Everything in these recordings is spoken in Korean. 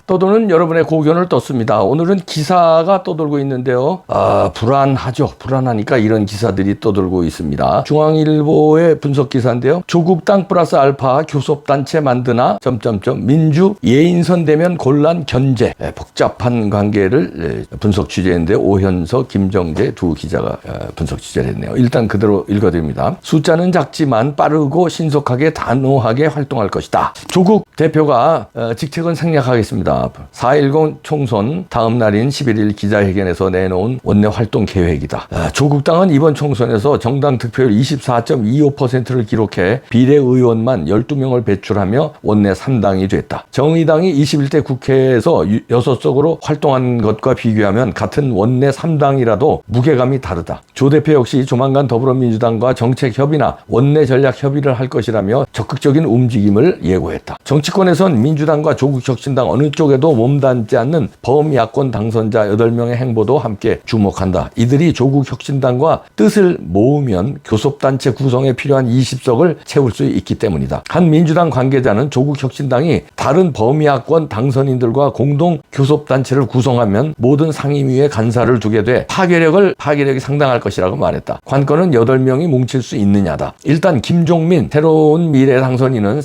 떠도는 여러분의 고견을 떴습니다. 오늘은 기사가 떠돌고 있는데요. 불안하죠. 불안하니까 이런 기사들이 떠돌고 있습니다. 중앙일보의 분석 기사인데요. 조국 땅 플러스 알파 교섭단체 만드나 민주 예인선 되면 곤란 견제. 복잡한 관계를 분석 취재했는데 오현석, 김정재 두 기자가 분석 취재를 했네요. 일단 그대로 읽어드립니다. 숫자는 작지만 빠르고 신속하게 단호하게 활동할 것이다. 조국 대표가 직책은 생략하겠습니다. 4.10 총선 다음 날인 11일 기자회견에서 내놓은 원내 활동 계획이다. 조국당은 이번 총선에서 정당 득표율 24.25%를 기록해 비례의원만 12명을 배출하며 원내 3당이 됐다. 정의당이 21대 국회에서 6석으로 활동한 것과 비교하면 같은 원내 3당이라도 무게감이 다르다. 조 대표 역시 조만간 더불어민주당과 정책협의나 원내 전략 협의를 할 것이라며 적극적인 움직임을 예고했다. 정치권에선 민주당과 조국혁신당 어느 쪽에도 몸담지 않는 범야권 당선자 8명의 행보도 함께 주목한다. 이들이 조국혁신당과 뜻을 모으면 교섭단체 구성에 필요한 20석을 채울 수 있기 때문이다. 한 민주당 관계자는 조국혁신당이 다른 범야권 당선인들과 공동 교섭단체를 구성하면 모든 상임위에 간사를 두게 돼 파괴력이 상당할 것이라고 말했다. 관건은 8명이 뭉칠 수 있느냐다. 일단 김종민 새로운 미래 당선인은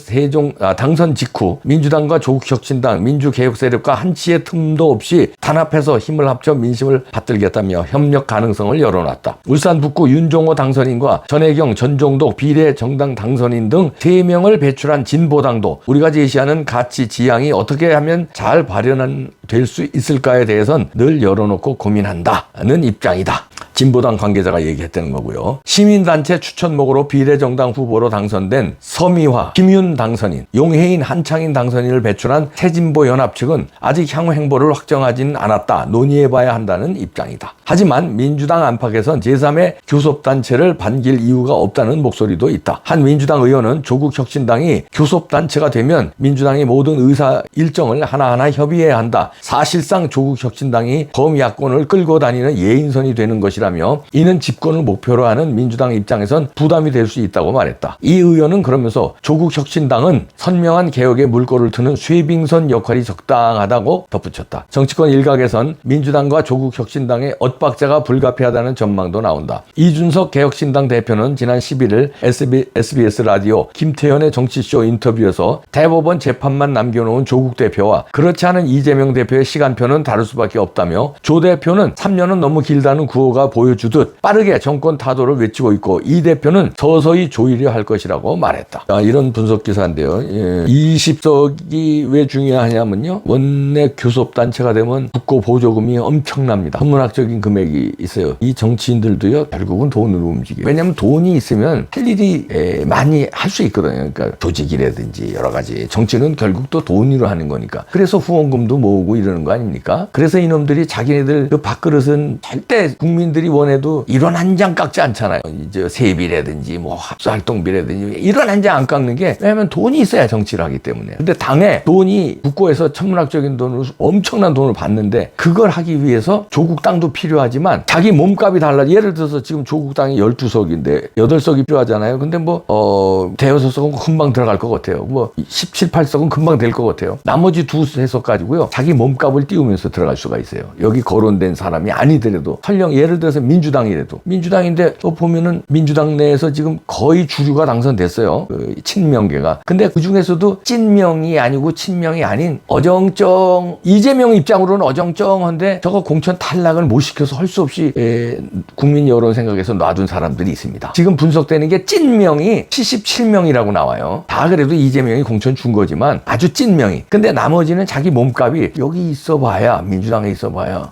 당선 직후 민주당과 조국혁신당, 민주개혁 세력과 한치의 틈도 없이 단합해서 힘을 합쳐 민심을 받들겠다며 협력 가능성을 열어놨다. 울산 북구 윤종호 당선인과 전혜경, 전종덕 비례정당 당선인 등 3명을 배출한 진보당도 우리가 제시하는 가치 지향이 어떻게 하면 잘 발현될 수 있을까에 대해선 늘 열어놓고 고민한다는 입장이다. 진보당 관계자가 얘기했다는 거고요. 시민단체 추천목으로 비례정당 후보로 당선된 서미화, 김윤 당선인, 용혜인, 한창인 당선인을 배출한 새진보연합 측은 아직 향후 행보를 확정하지는 않았다. 논의해봐야 한다는 입장이다. 하지만 민주당 안팎에선 제3의 교섭단체를 반길 이유가 없다는 목소리도 있다. 한 민주당 의원은 조국혁신당이 교섭단체가 되면 민주당이 모든 의사 일정을 하나하나 협의해야 한다. 사실상 조국혁신당이 범야권을 끌고 다니는 예인선이 되는 것이라며 이는 집권을 목표로 하는 민주당 입장에선 부담이 될 수 있다고 말했다. 이 의원은 그러면서 조국혁신당은 선명한 개혁의 물꼬를 트는 쇄빙선 역할이 적당하다고 덧붙였다. 정치권 일각에선 민주당과 조국혁신당의 엇박자가 불가피하다는 전망도 나온다. 이준석 개혁신당 대표는 지난 11일 SBS 라디오 김태현의 정치쇼 인터뷰에서 대법원 재판만 남겨놓은 조국 대표와 그렇지 않은 이재명 대표의 시간표는 다를 수밖에 없다며 조 대표는 3년은 너무 길다는 구호가 보여주듯 빠르게 정권 타도를 외치고 있고 이 대표는 서서히 조이려 할 것이라고 말했다. 이런 분석 기사인데요. 20석이 왜 중요하냐면요. 원내 교섭단체가 되면 국고 보조금이 엄청납니다. 천문학적인 금액이 있어요. 이 정치인들도요. 결국은 돈으로 움직여요. 왜냐하면 돈이 있으면 할 일이 많이 할 수 있거든요. 그러니까 조직이라든지 여러 가지. 정치는 결국 또 돈으로 하는 거니까. 그래서 후원금도 모으고 이러는 거 아닙니까? 그래서 이놈들이 자기네들 그 밥그릇은 절대 국민들이 원해도 1원 한 장 깎지 않잖아요. 이제 세비라든지 뭐 합수활동비라든지 1원 한 장 안 깎는 게 왜냐하면 돈이 있어야 정치를 하기 때문에. 근데 당에 돈이 국고에서 천문학적인 돈을 엄청난 돈을 받는데 그걸 하기 위해서 조국 땅도 필요하지만 자기 몸값이 달라. 예를 들어서 지금 조국 땅이 12석인데 8석이 필요하잖아요. 근데 뭐 대여섯 석은 금방 들어갈 것 같아요. 뭐 17, 18석은 금방 될 것 같아요. 나머지 2, 3석 가지고요. 자기 몸값을 띄우면서 들어갈 수가 있어요. 여기 거론된 사람이 아니더라도 설령 예를 들어서 민주당이라도 민주당인데 보면은 민주당 내에서 지금 거의 주류가 당선됐어요. 그 친명계가. 근데 그 중에서도 찐명이 아니고 친명이 아닌 어정쩡 이재명 입장으로는 어정쩡한데 저거 공천 탈락을 못 시켜서 할 수 없이 국민 여론 생각에서 놔둔 사람들이 있습니다. 지금 분석되는 게 찐명이 77명이라고 나와요. 다 그래도 이재명이 공천 준 거지만 아주 찐명이. 근데 나머지는 자기 몸값이 여기 있어봐야 민주당에 있어봐야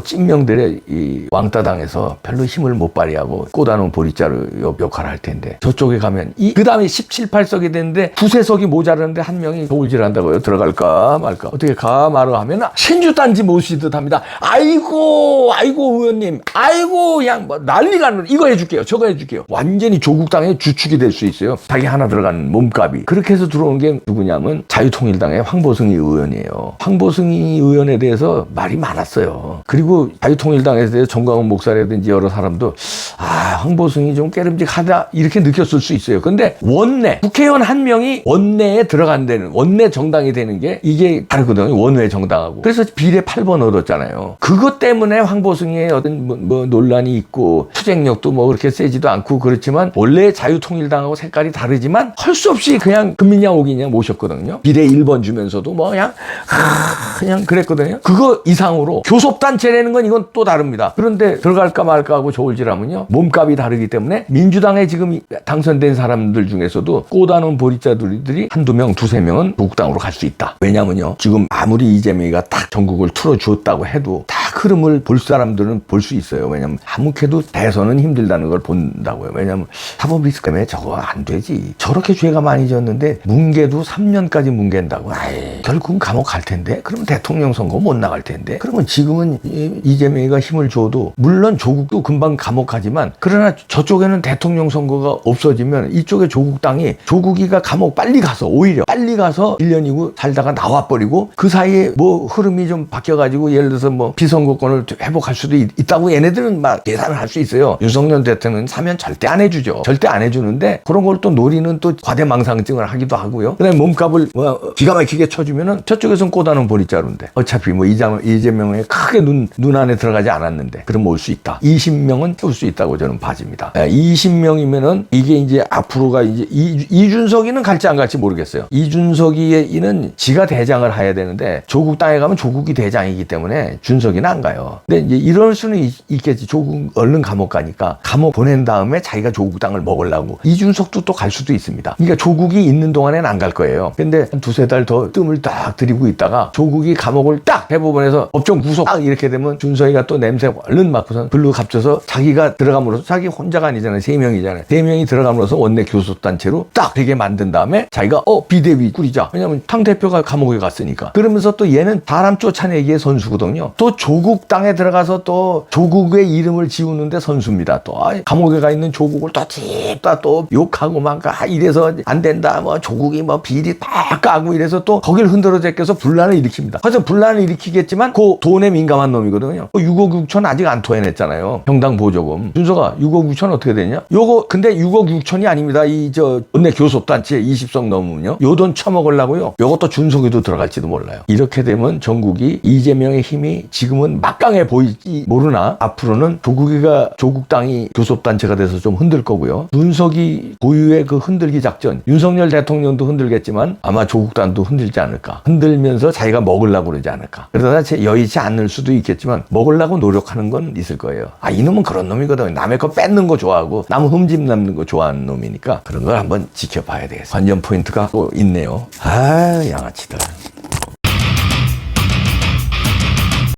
찐명들의 이 왕따당에서 별로 힘을 못 발휘하고 꽂아놓은 보리자루 역할을 할 텐데 저쪽에 가면 그 다음에 17, 18석이 되는데 2, 3석이 모자르는데 한 명이 도울질한다고요. 들어갈까 말까 어떻게 가 말어 하면 신주단지 모시듯 합니다. 아이고 의원님 아이고 그냥 뭐 난리가 안 이거 해줄게요 저거 해줄게요. 완전히 조국당의 주축이 될 수 있어요. 자기 하나 들어가는 몸값이. 그렇게 해서 들어온 게 누구냐면 자유통일당의 황보승이 의원이에요. 황보승이 의원에 대해서 말이 많았어요. 그리고 자유통일당에 대해서 정광훈 목사라든지 여러 사람도 황보승이 좀 깨름직하다 이렇게 느꼈을 수 있어요. 근데 원내 국회의원 한 명이 원내에 들어간다는 원내 정당이 되는 게 이게 다르거든요. 원외 정당하고. 그래서 비례 8번 얻었잖아요. 그것 때문에 황보승의 어떤 뭐 논란이 있고 투쟁력도 뭐 그렇게 세지도 않고 그렇지만 원래 자유통일당하고 색깔이 다르지만 할 수 없이 그냥 금민양 오기냐 모셨거든요. 비례 1번 주면서도 뭐 그냥 그랬거든요. 그거 이상으로 교섭단체라는 건 이건 또 다릅니다. 그런데 들어갈까 말까 하고 저울질하면요. 몸값이 다르기 때문에 민주당에 지금 당선된 사람들 중에서도 꼬다는 보리자들이 한두 명, 두세 명은 조국당으로 갈 수 있다. 왜냐면요. 지금 아무리 이재명이가 딱 전국을 틀어주었다고 해도 다 흐름을 볼 사람들은 볼 수 있어요. 왜냐면 아무개도 대선은 힘들다는 걸 본다고요. 왜냐면 사법 리스크 때문에 저거 안 되지. 저렇게 죄가 많이 졌는데 뭉개도 3년까지 뭉갠다고. 결국은 감옥 갈 텐데. 그러면 대통령 선거 못 나갈 텐데. 그러면 지금은 이재명이가 힘을 줘도 물론 조국도 금방 감옥 가지만 그러나 저쪽에는 대통령 선거가 없어지면 이쪽에 조국이가 감옥 빨리 가서 오히려 빨리 가서 1년이고 살다가 나와버리고 그 사이에 뭐 흐름이 좀 바뀌어가지고 예를 들어서 뭐 비선거권을 회복할 수도 있다고 얘네들은 막 계산을 할 수 있어요. 윤석열 대통령은 사면 절대 안 해주죠. 절대 안 해주는데 그런 걸 또 노리는 또 과대망상증을 하기도 하고요. 그다음에 몸값을 기가 막히게 쳐주면은 저쪽에서는 꼬다는 보리자루인데 어차피 뭐 이재명에 크게 눈 안에 들어가지 않았는데 그럼 올 수 있다. 20명은 채울 수 있다고 저는 봐집니다. 20명이면은 이게 이제 앞으로가 이제 이준석이는 갈지 안 갈지 모르겠어요. 이준석이는 지가 대장을 해야 되는데 조국 땅에 가면 조국이 대장이기 때문에 준석이는 안 가요. 근데 이제 이럴 수는 있겠지. 조국 얼른 감옥 가니까 감옥 보낸 다음에 자기가 조국 땅을 먹으려고 이준석도 또 갈 수도 있습니다. 그러니까 조국이 있는 동안에는 안 갈 거예요. 근데 한 두세 달 더 뜸을 딱 들이고 있다가 조국이 감옥을 딱 대법원에서 법정 구속 딱 이렇게 되면 준석이가 또 냄새 얼른 맡고선 불로 갚쳐서 자기가 들어감으로써 자기 혼자가 아니잖아요. 3명이잖아요. 3명이 들어감으로써 원내 교섭단체로 딱 되게 만든 다음에 자기가 비대위 꾸리자. 왜냐면 당 대표가 감옥에 갔으니까. 그러면서 또 얘는 사람 쫓아내기의 선수거든요. 또 조국 땅에 들어가서 또 조국의 이름을 지우는데 선수입니다. 또 감옥에 가 있는 조국을 또 찝다 또 욕하고 막 이래서 안 된다. 뭐 조국이 뭐 비리 딱 까고 이래서 또 거길 흔들어 제껴서 분란을 일으킵니다. 하여튼 분란을 일으키겠지만 그 돈에 민감한 놈이거든요. 6억 6천 아직 안 토해냈잖아요. 평당 보조금. 준서가 6억 6천 어떻게 되냐? 요거 근데 6억 6천이 아닙니다. 원내 교섭단체 20석 넘으면요. 요 돈 처먹으려고요. 요것도 준석이도 들어갈지도 몰라요. 이렇게 되면 전국이 이재명의 힘이 지금은 막강해 보이지 모르나 앞으로는 조국 땅이 교섭단체가 돼서 좀 흔들 거고요. 준석이 고유의 그 흔들기 작전. 윤석열 대통령도 흔들겠지만 아마 조국 땅도 흔들지 않을까. 흔들면서 자기가 먹으려고 그러지 않을까. 그러다 여의치 않을 수도 있겠지만 먹으려고 노력하는 건 있을 거예요. 이놈은 그런 놈이거든. 남의 거 뺏는 거 좋아하고 남 흠집 남는 거 좋아하는 놈이니까 그런 걸 한번 지켜봐야 되겠어. 관전 포인트가 또 있네요. 양아치들.